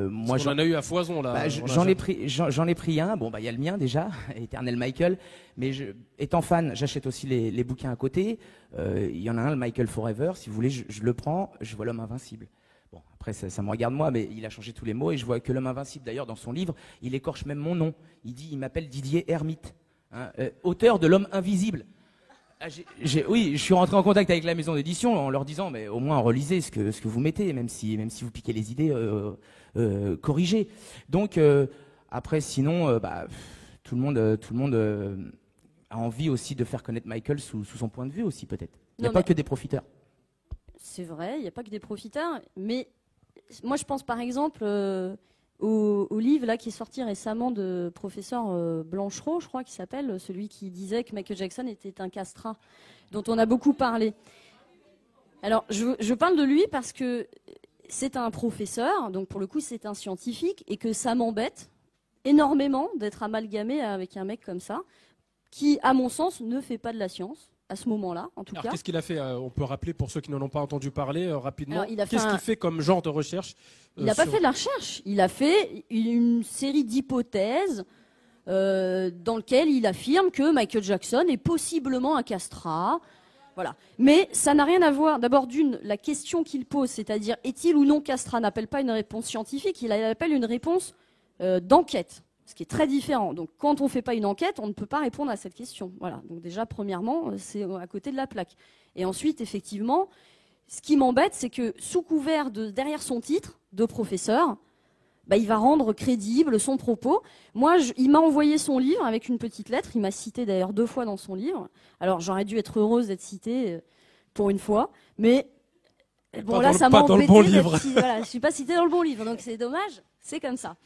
Speaker 3: moi
Speaker 1: j'en ai eu à foison là.
Speaker 3: J'en ai pris un. Bon, il y a le mien déjà, Éternel Michael. Mais étant fan, j'achète aussi les bouquins à côté. Il y en a un, le Michael Forever. Si vous voulez, je le prends. Je vois l'homme invincible. Bon, après ça me regarde moi, mais il a changé tous les mots et je vois que l'homme invincible. D'ailleurs, dans son livre, il écorche même mon nom. Il m'appelle Didier Hermite, auteur de l'homme invisible. Oui, je suis rentré en contact avec la maison d'édition en leur disant, mais au moins relisez ce que vous mettez, même si vous piquez les idées, corrigez. Donc après, sinon, tout le monde a envie aussi de faire connaître Michael sous son point de vue aussi, peut-être. Il n'y a pas que des profiteurs.
Speaker 2: C'est vrai, il n'y a pas que des profiteurs, mais moi je pense par exemple au livre là, qui est sorti récemment de professeur Blanchereau, je crois qu'il s'appelle, celui qui disait que Michael Jackson était un castrat, dont on a beaucoup parlé. Alors je parle de lui parce que c'est un professeur, donc pour le coup c'est un scientifique, et que ça m'embête énormément d'être amalgamé avec un mec comme ça, qui à mon sens ne fait pas de la science. À ce moment-là, en tout
Speaker 1: Alors
Speaker 2: cas.
Speaker 1: qu'est-ce qu'il a fait on peut rappeler pour ceux qui n'en ont pas entendu parler rapidement.
Speaker 2: Alors,
Speaker 1: Qu'est-ce qu'il fait comme genre de recherche
Speaker 2: Il n'a pas fait de la recherche. Il a fait une série d'hypothèses dans lesquelles il affirme que Michael Jackson est possiblement un castrat. Voilà. Mais ça n'a rien à voir. D'abord, la question qu'il pose, c'est-à-dire est-il ou non castrat, n'appelle pas une réponse scientifique, il appelle une réponse d'enquête. Ce qui est très différent. Donc, quand on ne fait pas une enquête, on ne peut pas répondre à cette question. Voilà. Donc, déjà, premièrement, c'est à côté de la plaque. Et ensuite, effectivement, ce qui m'embête, c'est que sous couvert derrière son titre de professeur, il va rendre crédible son propos. Moi, il m'a envoyé son livre avec une petite lettre. Il m'a cité d'ailleurs 2 fois dans son livre. Alors, j'aurais dû être heureuse d'être citée pour une fois, mais bon, là, ça m'a embêté. Voilà, je suis pas citée dans le bon livre, donc c'est dommage. C'est comme ça.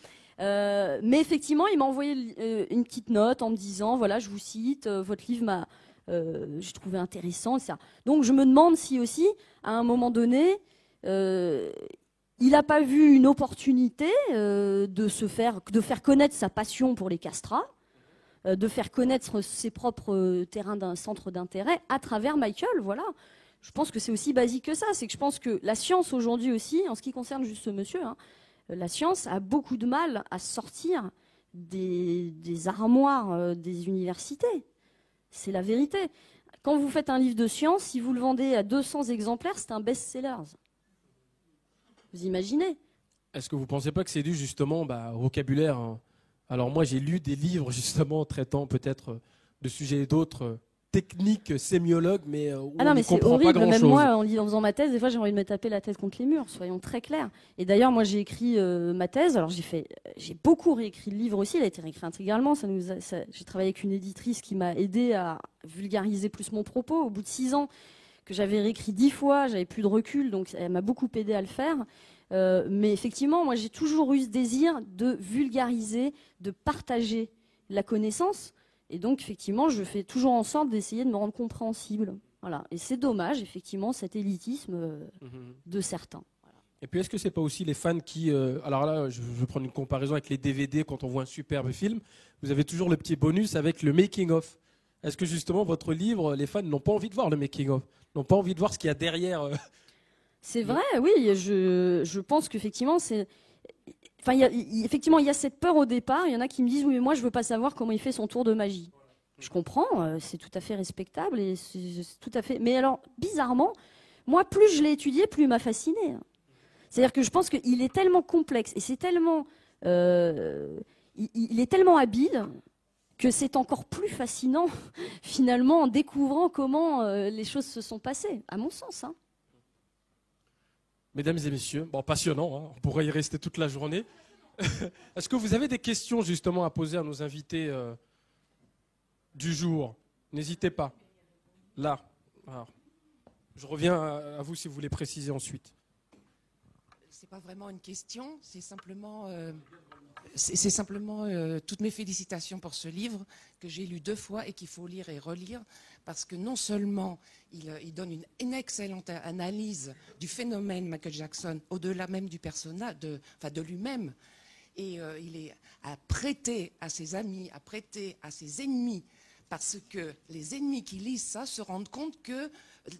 Speaker 2: Mais effectivement, il m'a envoyé une petite note en me disant, voilà, je vous cite, votre livre j'ai trouvé intéressant, etc. Donc je me demande si aussi, à un moment donné, il n'a pas vu une opportunité de faire connaître sa passion pour les castrats, de faire connaître ses propres terrains d'un centre d'intérêt à travers Michael, voilà. Je pense que c'est aussi basique que ça. C'est que je pense que la science aujourd'hui aussi, en ce qui concerne juste ce monsieur, la science a beaucoup de mal à sortir des armoires des universités. C'est la vérité. Quand vous faites un livre de science, si vous le vendez à 200 exemplaires, c'est un best-seller. Vous imaginez?
Speaker 1: Est-ce que vous ne pensez pas que c'est dû justement au vocabulaire Alors moi j'ai lu des livres justement traitant peut-être de sujets d'autres techniques sémiologues, mais où on ne comprend pas grand-chose.
Speaker 2: Même moi, en faisant ma thèse, des fois j'ai envie de me taper la tête contre les murs, soyons très clairs. Et d'ailleurs, moi j'ai écrit ma thèse, alors j'ai beaucoup réécrit le livre aussi, il a été réécrit intégralement. J'ai travaillé avec une éditrice qui m'a aidé à vulgariser plus mon propos. Au bout de 6 ans, que j'avais réécrit 10 fois, j'avais plus de recul, donc elle m'a beaucoup aidé à le faire. Mais effectivement, moi j'ai toujours eu ce désir de vulgariser, de partager la connaissance. Et donc, effectivement, je fais toujours en sorte d'essayer de me rendre compréhensible. Voilà. Et c'est dommage, effectivement, cet élitisme de certains. Voilà.
Speaker 1: Et puis, est-ce que c'est pas aussi les fans qui... alors là, je vais prendre une comparaison avec les DVD quand on voit un superbe film. Vous avez toujours le petit bonus avec le making-of. Est-ce que justement, votre livre, les fans n'ont pas envie de voir le making-of, n'ont pas envie de voir ce qu'il y a derrière
Speaker 2: C'est vrai, oui. Je pense qu'effectivement, c'est... Enfin, effectivement, il y a cette peur au départ. Il y en a qui me disent, oui, mais moi, je veux pas savoir comment il fait son tour de magie. Je comprends, c'est tout à fait respectable et c'est tout à fait. Mais alors, bizarrement, moi, plus je l'ai étudié, plus il m'a fasciné. C'est-à-dire que je pense qu'il est tellement complexe et c'est tellement, il est tellement habile que c'est encore plus fascinant, finalement, en découvrant comment les choses se sont passées, à mon sens.
Speaker 1: Mesdames et messieurs, passionnant, on pourrait y rester toute la journée. Est-ce que vous avez des questions justement à poser à nos invités du jour? N'hésitez pas. Là. Alors, je reviens à vous si vous voulez préciser ensuite.
Speaker 5: C'est pas vraiment une question, c'est simplement toutes mes félicitations pour ce livre que j'ai lu 2 fois et qu'il faut lire et relire parce que non seulement il donne une excellente analyse du phénomène Michael Jackson au-delà même du personnage, de lui-même, et il est à prêter à ses amis, à prêter à ses ennemis, parce que les ennemis qui lisent ça se rendent compte que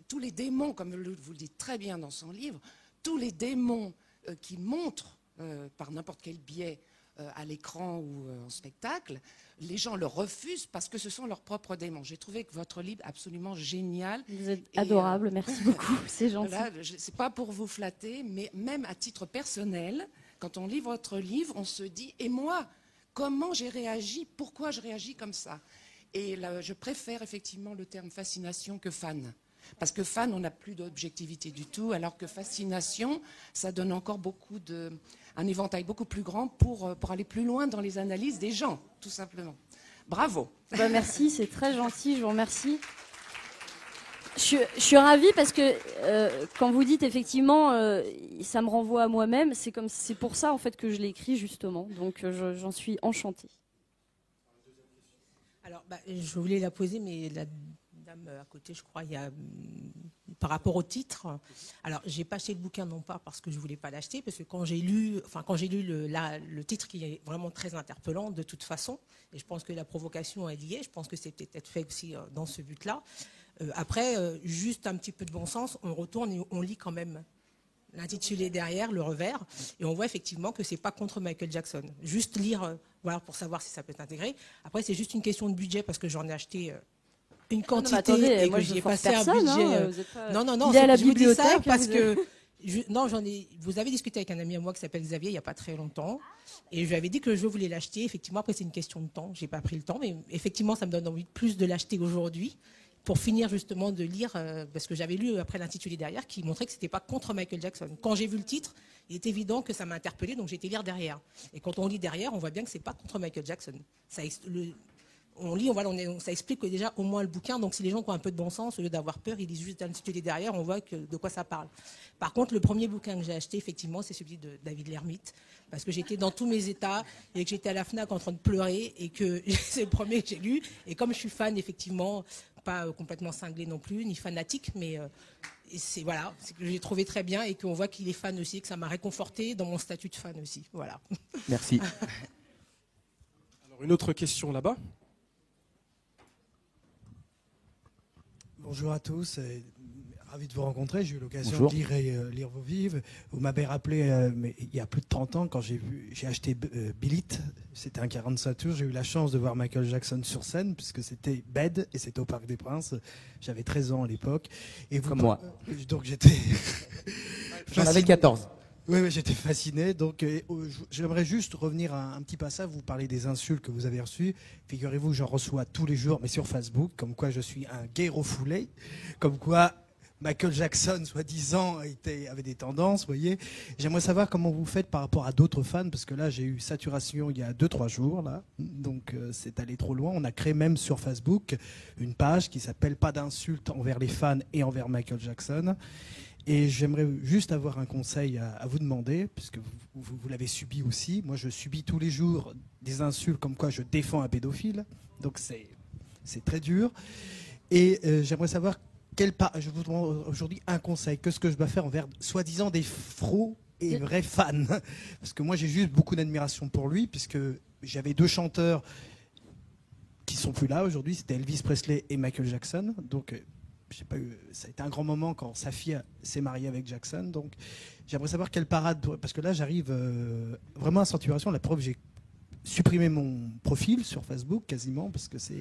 Speaker 5: tous les démons, comme vous le dites très bien dans son livre, tous les démons qui montrent par n'importe quel biais à l'écran ou en spectacle, les gens le refusent parce que ce sont leurs propres démons. J'ai trouvé que votre livre absolument génial.
Speaker 2: Vous êtes adorable, merci beaucoup, c'est gentil.
Speaker 5: Voilà, c'est pas pour vous flatter, mais même à titre personnel, quand on lit votre livre, on se dit, et moi, comment j'ai réagi, pourquoi je réagis comme ça? Et là, je préfère effectivement le terme fascination que fan. Parce que fan, on n'a plus d'objectivité du tout, alors que fascination, ça donne encore un éventail beaucoup plus grand pour aller plus loin dans les analyses des gens, tout simplement. Bravo.
Speaker 2: Bah, merci, c'est très gentil, je vous remercie. Je suis ravie parce que quand vous dites effectivement, ça me renvoie à moi-même, c'est pour ça en fait que je l'ai écrit justement. Donc j'en suis enchantée.
Speaker 6: Alors, je voulais la poser, mais la dame à côté, je crois, il y a par rapport au titre. Alors, j'ai pas acheté le bouquin non pas parce que je voulais pas l'acheter, parce que quand j'ai lu le titre qui est vraiment très interpellant de toute façon, et je pense que la provocation est liée. Je pense que c'est peut-être fait aussi dans ce but-là. Après, juste un petit peu de bon sens, on retourne et on lit quand même l'intitulé derrière, le revers, et on voit effectivement que c'est pas contre Michael Jackson. Juste lire, voilà, pour savoir si ça peut être intégré. Après, c'est juste une question de budget parce que j'en ai acheté une quantité
Speaker 2: attendez,
Speaker 6: et
Speaker 2: moi,
Speaker 6: que
Speaker 2: je
Speaker 6: j'ai
Speaker 2: force
Speaker 6: passé
Speaker 2: personne,
Speaker 6: un budget.
Speaker 2: vous êtes pas-
Speaker 6: Non,
Speaker 2: Il est à la
Speaker 6: je vous dis ça
Speaker 2: bibliothèque,
Speaker 6: parce
Speaker 2: vous
Speaker 6: que vous avez discuté avec un ami à moi qui s'appelle Xavier il n'y a pas très longtemps, et je lui avais dit que je voulais l'acheter. Effectivement, après c'est une question de temps. J'ai pas pris le temps, mais effectivement, ça me donne envie de plus de l'acheter aujourd'hui. Pour finir justement de lire, parce que j'avais lu après l'intitulé derrière qui montrait que c'était pas contre Michael Jackson. Quand j'ai vu le titre, il est évident que ça m'a interpellé, donc j'ai été lire derrière. Et quand on lit derrière, on voit bien que c'est pas contre Michael Jackson. On lit, ça explique que déjà au moins le bouquin. Donc si les gens qui ont un peu de bon sens, au lieu d'avoir peur, ils lisent juste l'intitulé derrière, on voit de quoi ça parle. Par contre, le premier bouquin que j'ai acheté, effectivement, c'est celui de David Lermite, parce que j'étais dans tous mes états et que j'étais à la FNAC en train de pleurer et que c'est le premier que j'ai lu. Et comme je suis fan, effectivement, pas complètement cinglé non plus, ni fanatique, mais c'est que j'ai trouvé très bien et qu'on voit qu'il est fan aussi, que ça m'a réconforté dans mon statut de fan aussi. Voilà.
Speaker 3: Merci.
Speaker 1: Alors, une autre question là-bas.
Speaker 7: Bonjour à tous, ravi de vous rencontrer. J'ai eu l'occasion
Speaker 3: Bonjour.
Speaker 7: de lire vos livres. Vous m'avez rappelé, mais il y a plus de 30 ans, quand j'ai acheté Billit, c'était un 45 tours. J'ai eu la chance de voir Michael Jackson sur scène, puisque c'était Bed et c'était au Parc des Princes. J'avais 13 ans à l'époque. Et vous,
Speaker 3: Comme moi.
Speaker 7: Donc j'étais.
Speaker 3: J'en avais 14.
Speaker 7: Oui, j'étais fasciné. Donc, j'aimerais juste revenir à un petit passage. Vous parlez des insultes que vous avez reçues. Figurez-vous que j'en reçois tous les jours, mais sur Facebook, comme quoi je suis un gay refoulé, comme quoi Michael Jackson, soi-disant, avait des tendances, vous voyez. J'aimerais savoir comment vous faites par rapport à d'autres fans, parce que là, j'ai eu saturation il y a 2-3 jours, là. Donc, c'est allé trop loin. On a créé même sur Facebook une page qui s'appelle « Pas d'insultes envers les fans et envers Michael Jackson ». Et j'aimerais juste avoir un conseil à vous demander, puisque vous l'avez subi aussi. Moi, je subis tous les jours des insultes comme quoi je défends un pédophile. Donc, c'est très dur. Et j'aimerais savoir, je vous demande aujourd'hui un conseil. Qu'est-ce que je dois faire envers, soi-disant, des faux et vrais fans? Parce que moi, j'ai juste beaucoup d'admiration pour lui, puisque j'avais 2 chanteurs qui sont plus là aujourd'hui. C'était Elvis Presley et Michael Jackson. Donc, ça a été un grand moment quand sa fille s'est mariée avec Jackson. Donc, j'aimerais savoir quelle parade, parce que là, j'arrive vraiment à saturation. La preuve, j'ai supprimé mon profil sur Facebook quasiment parce que ça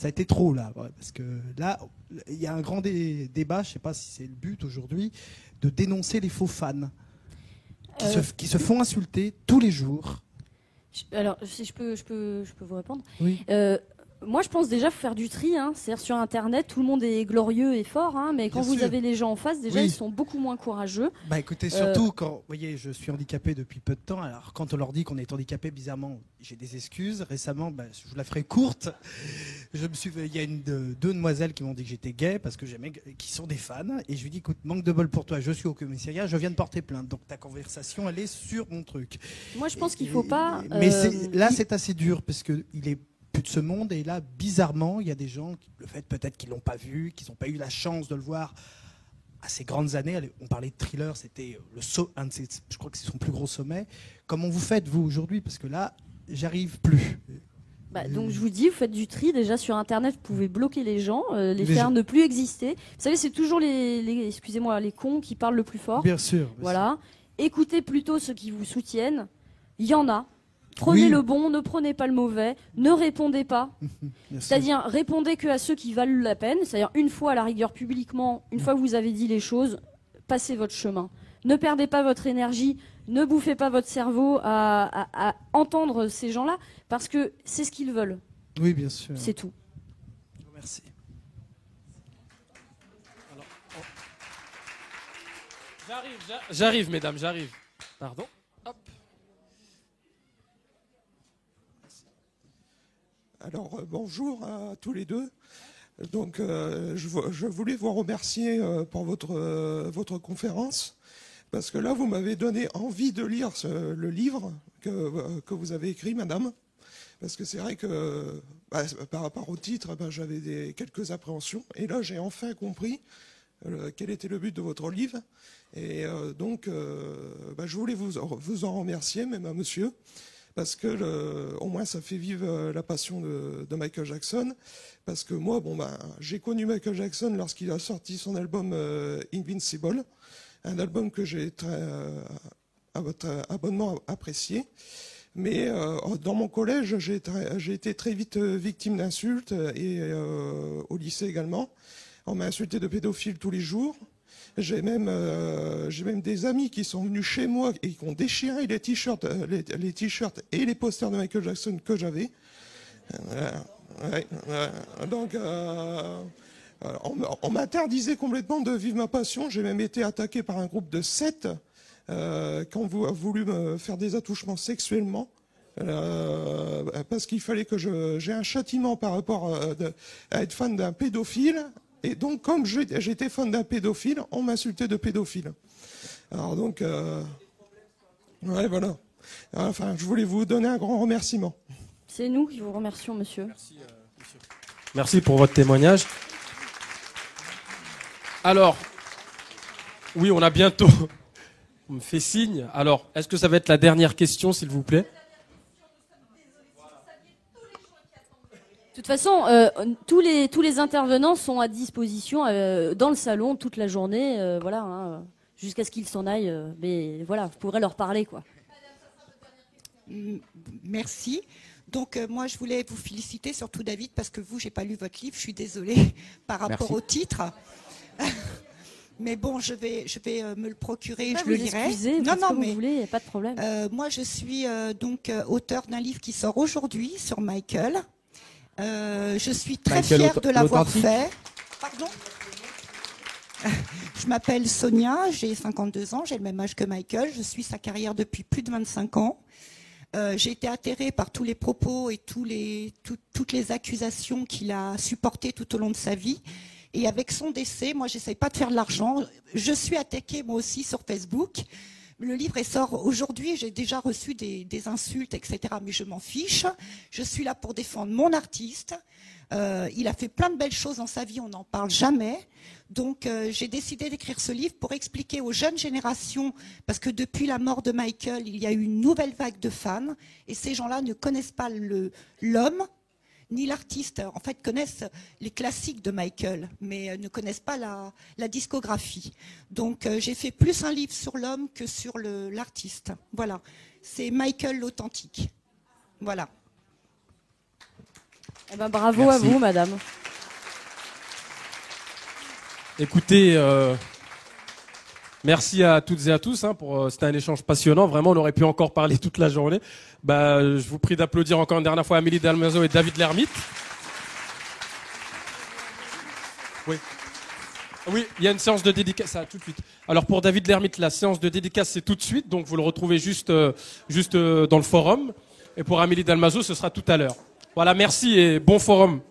Speaker 7: a été trop là. Ouais, parce que là, il y a un grand débat. Je ne sais pas si c'est le but aujourd'hui de dénoncer les faux fans qui se font insulter tous les jours.
Speaker 2: Alors, si je peux vous répondre.
Speaker 7: Oui.
Speaker 2: Moi, je pense déjà qu'il faut faire du tri. C'est-à-dire sur Internet, tout le monde est glorieux et fort, mais quand
Speaker 7: Bien
Speaker 2: vous
Speaker 7: sûr.
Speaker 2: avez les gens en face, déjà,
Speaker 7: Oui.
Speaker 2: ils sont beaucoup moins courageux.
Speaker 7: Bah écoutez, surtout quand, vous voyez, je suis handicapé depuis peu de temps. Alors quand on leur dit qu'on est handicapé, bizarrement, j'ai des excuses. Récemment, je vous la ferai courte. Il y a deux demoiselles qui m'ont dit que j'étais gay parce que j'aimais, qui sont des fans. Et je lui dis, écoute, manque de bol pour toi. Je suis au commissariat, je viens de porter plainte. Donc ta conversation, elle est sur mon truc.
Speaker 2: Moi, je pense qu'il faut pas.
Speaker 7: Mais là, c'est assez dur parce que il est plus de ce monde. Et là, bizarrement, il y a des gens, le fait peut-être qu'ils l'ont pas vu, qu'ils n'ont pas eu la chance de le voir à ces grandes années. On parlait de Thriller, c'était je crois que c'est son plus gros sommet. Comment vous faites, vous, aujourd'hui? Parce que là, j'arrive plus.
Speaker 2: Donc je vous dis, vous faites du tri déjà sur Internet, vous pouvez bloquer les gens, les
Speaker 7: Les
Speaker 2: faire
Speaker 7: gens.
Speaker 2: ne plus exister. Vous savez, c'est toujours excusez-moi, les cons qui parlent le plus fort.
Speaker 7: Bien sûr.
Speaker 2: Voilà. Écoutez plutôt ceux qui vous soutiennent. Il y en a. Prenez
Speaker 7: Oui.
Speaker 2: le bon, ne prenez pas le mauvais, ne répondez pas.
Speaker 7: Bien sûr.
Speaker 2: C'est-à-dire, répondez que à ceux qui valent la peine. C'est-à-dire, une fois à la rigueur publiquement, une fois que vous avez dit les choses, passez votre chemin. Ne perdez pas votre énergie, ne bouffez pas votre cerveau à entendre ces gens-là, parce que c'est ce qu'ils veulent.
Speaker 7: Oui, bien sûr.
Speaker 2: C'est tout.
Speaker 1: Merci. Alors, j'arrive, mesdames, j'arrive. Pardon. Hop.
Speaker 8: Alors, bonjour à tous les deux. Donc, je voulais vous remercier pour votre conférence, parce que là, vous m'avez donné envie de lire le livre que vous avez écrit, madame. Parce que c'est vrai que, par rapport au titre, j'avais quelques appréhensions. Et là, j'ai enfin compris quel était le but de votre livre. Et donc, je voulais vous en remercier, même à monsieur. Parce que au moins ça fait vivre la passion de Michael Jackson. Parce que moi, j'ai connu Michael Jackson lorsqu'il a sorti son album Invincible, un album que j'ai à votre abonnement apprécié. Mais dans mon collège, j'ai été très vite victime d'insultes et au lycée également. On m'a insulté de pédophile tous les jours. J'ai même des amis qui sont venus chez moi et qui ont déchiré les t-shirts et les posters de Michael Jackson que j'avais. Donc, on m'interdisait complètement de vivre ma passion. J'ai même été attaqué par un groupe de 7 qui ont voulu me faire des attouchements sexuellement. Parce qu'il fallait que j'ai un châtiment par rapport à être fan d'un pédophile. Et donc, comme j'étais fan d'un pédophile, on m'insultait de pédophile. Alors donc, ouais, voilà. Enfin, je voulais vous donner un grand remerciement.
Speaker 2: C'est nous qui vous remercions, monsieur.
Speaker 1: Merci, monsieur. Merci pour votre témoignage. Alors, oui, on a bientôt... On me fait signe. Alors, est-ce que ça va être la dernière question, s'il vous plaît ?
Speaker 2: De toute façon, tous les intervenants sont à disposition dans le salon toute la journée, jusqu'à ce qu'ils s'en aillent. Mais voilà, vous pourrez leur parler, quoi.
Speaker 9: Merci. Donc moi, je voulais vous féliciter, surtout David, parce que vous, j'ai pas lu votre livre. Je suis désolée par rapport au titre. Mais bon, je vais me le procurer, je le lirai.
Speaker 2: Excusez, non, mais vous voulez, il n'y a pas de problème.
Speaker 9: Moi, je suis auteur d'un livre qui sort aujourd'hui sur Michael. Je suis très fière de l'avoir fait. Pardon ? Je m'appelle Sonia, j'ai 52 ans, j'ai le même âge que Michael. Je suis sa carrière depuis plus de 25 ans. J'ai été atterrée par tous les propos et toutes les accusations qu'il a supportées tout au long de sa vie. Et avec son décès, moi, j'essaye pas de faire de l'argent. Je suis attaquée moi aussi sur Facebook. Le livre sort aujourd'hui, j'ai déjà reçu des insultes, etc. Mais je m'en fiche. Je suis là pour défendre mon artiste. Il a fait plein de belles choses dans sa vie, on n'en parle jamais. Donc j'ai décidé d'écrire ce livre pour expliquer aux jeunes générations, parce que depuis la mort de Michael, il y a eu une nouvelle vague de fans. Et ces gens-là ne connaissent pas l'homme, ni l'artiste. En fait, connaissent les classiques de Michael, mais ne connaissent pas la discographie. Donc, j'ai fait plus un livre sur l'homme que sur l'artiste. Voilà. C'est Michael l'authentique. Voilà.
Speaker 2: Eh ben, bravo à vous, madame.
Speaker 1: Écoutez, merci à toutes et à tous. C'était un échange passionnant. Vraiment, on aurait pu encore parler toute la journée. Je vous prie d'applaudir encore une dernière fois Amélie Dalmazo et David Lermite. Oui. Oui, il y a une séance de dédicace. Ça, tout de suite. Alors pour David Lermite, la séance de dédicace, c'est tout de suite. Donc vous le retrouvez juste dans le forum. Et pour Amélie Dalmazo, ce sera tout à l'heure. Voilà, merci et bon forum.